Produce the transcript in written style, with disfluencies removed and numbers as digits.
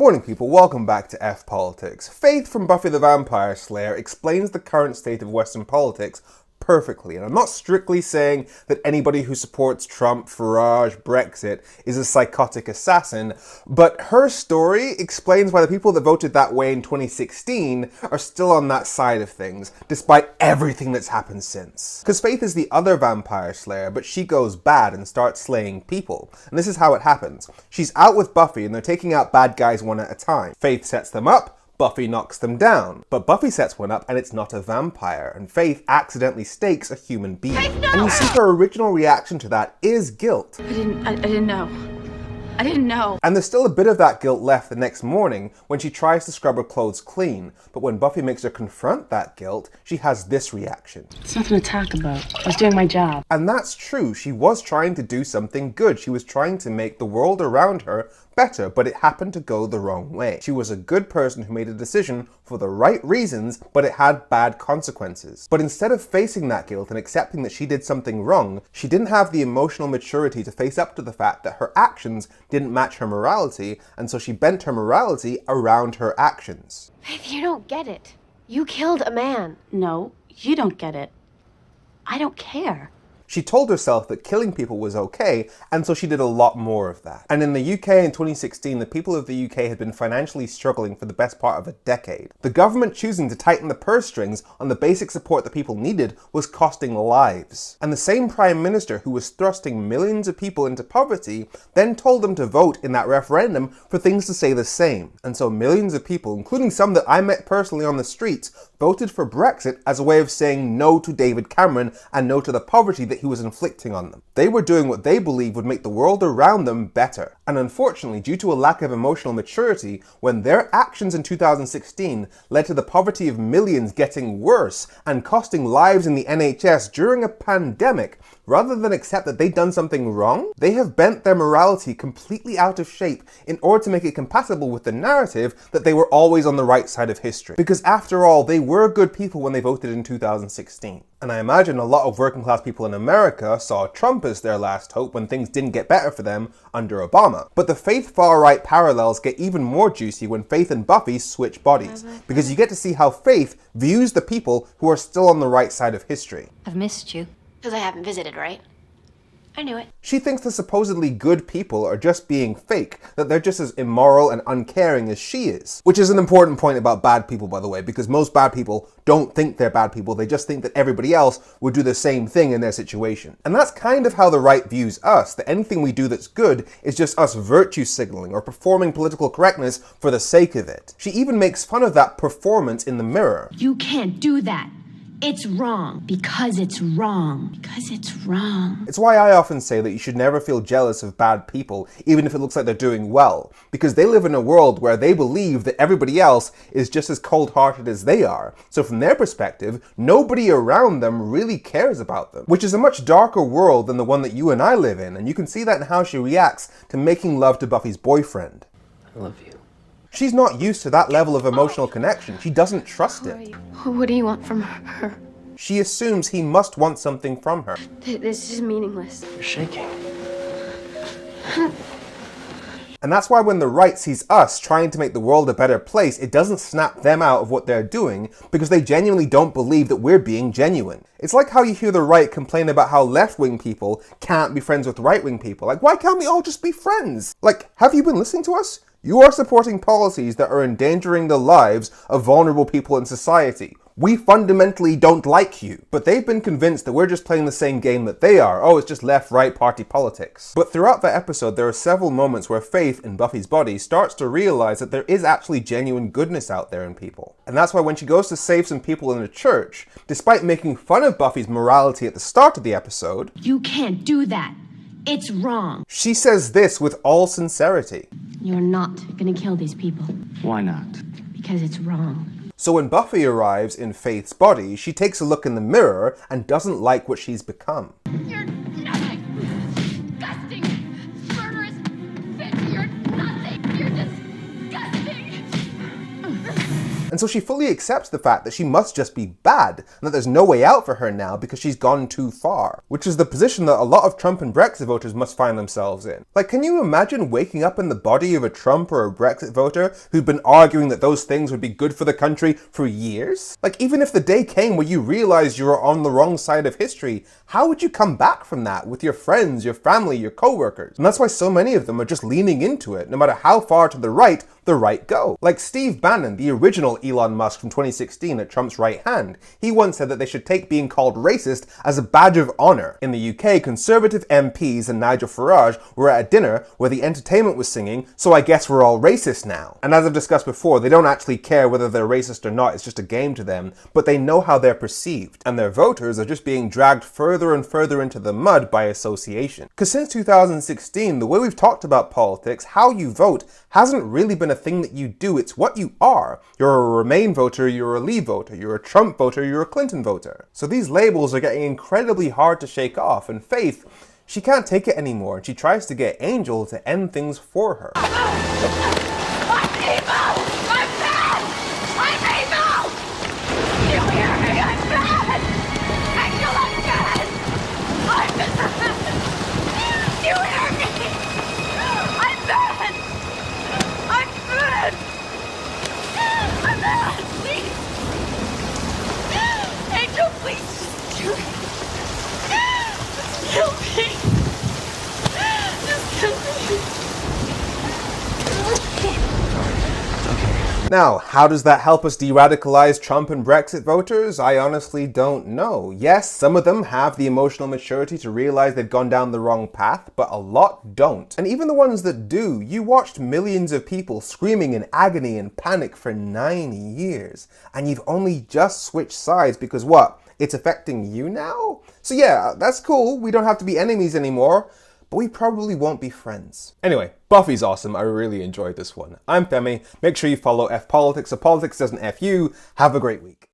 Morning people, welcome back to F Politics. Faith from Buffy the Vampire Slayer explains the current state of Western politics perfectly, and I'm not strictly saying that anybody who supports Trump, Farage, Brexit is a psychotic assassin, but her story explains why the people that voted that way in 2016 are still on that side of things, despite everything that's happened since. Because Faith is the other vampire slayer, but she goes bad and starts slaying people. And this is how it happens. She's out with Buffy and they're taking out bad guys one at a time. Faith sets them up, Buffy knocks them down. But Buffy sets one up and it's not a vampire, and Faith accidentally stakes a human being. Faith, no! And you see her original reaction to that is guilt. I didn't know. I didn't know. And there's still a bit of that guilt left the next morning when she tries to scrub her clothes clean, but when Buffy makes her confront that guilt, she has this reaction. It's nothing to talk about. I was doing my job. And that's true, she was trying to do something good. She was trying to make the world around her better, but it happened to go the wrong way. She was a good person who made a decision for the right reasons, but it had bad consequences. But instead of facing that guilt and accepting that she did something wrong, she didn't have the emotional maturity to face up to the fact that her actions didn't match her morality, and so she bent her morality around her actions. Faith, you don't get it. You killed a man. No, you don't get it. I don't care. She told herself that killing people was okay, and so she did a lot more of that. And in the UK in 2016, the people of the UK had been financially struggling for the best part of a decade. The government choosing to tighten the purse strings on the basic support that people needed was costing lives. And the same Prime Minister who was thrusting millions of people into poverty then told them to vote in that referendum for things to say the same. And so millions of people, including some that I met personally on the streets, voted for Brexit as a way of saying no to David Cameron and no to the poverty that he was inflicting on them. They were doing what they believed would make the world around them better. And unfortunately, due to a lack of emotional maturity, when their actions in 2016 led to the poverty of millions getting worse and costing lives in the NHS during a pandemic, rather than accept that they'd done something wrong, they have bent their morality completely out of shape in order to make it compatible with the narrative that they were always on the right side of history. Because after all, they were good people when they voted in 2016. And I imagine a lot of working class people in America saw Trump as their last hope when things didn't get better for them under Obama. But the Faith far-right parallels get even more juicy when Faith and Buffy switch bodies, because you get to see how Faith views the people who are still on the right side of history. I've missed you. Because I haven't visited, right? I knew it. She thinks the supposedly good people are just being fake, that they're just as immoral and uncaring as she is. Which is an important point about bad people, by the way, because most bad people don't think they're bad people, they just think that everybody else would do the same thing in their situation. And that's kind of how the right views us, that anything we do that's good is just us virtue signaling or performing political correctness for the sake of it. She even makes fun of that performance in the mirror. You can't do that. It's wrong. Because it's wrong. Because it's wrong. It's why I often say that you should never feel jealous of bad people, even if it looks like they're doing well. Because they live in a world where they believe that everybody else is just as cold-hearted as they are. So from their perspective, nobody around them really cares about them. Which is a much darker world than the one that you and I live in, and you can see that in how she reacts to making love to Buffy's boyfriend. I love you. She's not used to that level of emotional connection. She doesn't trust it. What do you want from her? She assumes he must want something from her. This is meaningless. You're shaking. And that's why when the right sees us trying to make the world a better place, it doesn't snap them out of what they're doing, because they genuinely don't believe that we're being genuine. It's like how you hear the right complain about how left-wing people can't be friends with right-wing people. Like, why can't we all just be friends? Like, have you been listening to us? You are supporting policies that are endangering the lives of vulnerable people in society. We fundamentally don't like you. But they've been convinced that we're just playing the same game that they are. Oh, it's just left-right party politics. But throughout the episode, there are several moments where Faith, in Buffy's body, starts to realize that there is actually genuine goodness out there in people. And that's why when she goes to save some people in a church, despite making fun of Buffy's morality at the start of the episode, You can't do that. It's wrong. she says this with all sincerity. You're not gonna kill these people. Why not? Because it's wrong. So when Buffy arrives in Faith's body, she takes a look in the mirror and doesn't like what she's become. You're nothing. Disgusting. Murderous bitch. You're nothing. You're disgusting. And so she fully accepts the fact that she must just be bad, and that there's no way out for her now because she's gone too far. Which is the position that a lot of Trump and Brexit voters must find themselves in. Like, can you imagine waking up in the body of a Trump or a Brexit voter who'd been arguing that those things would be good for the country for years? Like, even if the day came where you realized you were on the wrong side of history, how would you come back from that with your friends, your family, your co-workers? And that's why so many of them are just leaning into it, no matter how far to the right go. Like Steve Bannon, the original Elon Musk from 2016 at Trump's right hand. He once said that they should take being called racist as a badge of honour. In the UK, Conservative MPs and Nigel Farage were at a dinner where the entertainment was singing, "So I guess we're all racist now." And as I've discussed before, they don't actually care whether they're racist or not, it's just a game to them, but they know how they're perceived. And their voters are just being dragged further and further into the mud by association. Because since 2016, the way we've talked about politics, how you vote, hasn't really been a thing that you do, it's what you are. You're a Remain voter, you're a Leave voter, you're a Trump voter, you're a Clinton voter. So these labels are getting incredibly hard to shake off, and Faith, she can't take it anymore, and she tries to get Angel to end things for her. I'm evil! I'm bad! I'm evil! You hear me? I'm bad! Angel, I'm bad! I'm bad! You hear me? I'm bad! I'm bad! I'm bad! Please! Angel, please just kill me! Just kill me! Just kill me! Now, how does that help us de-radicalize Trump and Brexit voters? I honestly don't know. Yes, some of them have the emotional maturity to realize they've gone down the wrong path, but a lot don't. And even the ones that do, you watched millions of people screaming in agony and panic for 9 years, and you've only just switched sides because what? It's affecting you now? So yeah, that's cool, we don't have to be enemies anymore, but we probably won't be friends. Anyway, Buffy's awesome. I really enjoyed this one. I'm Femi. Make sure you follow F Politics so politics doesn't F you. Have a great week.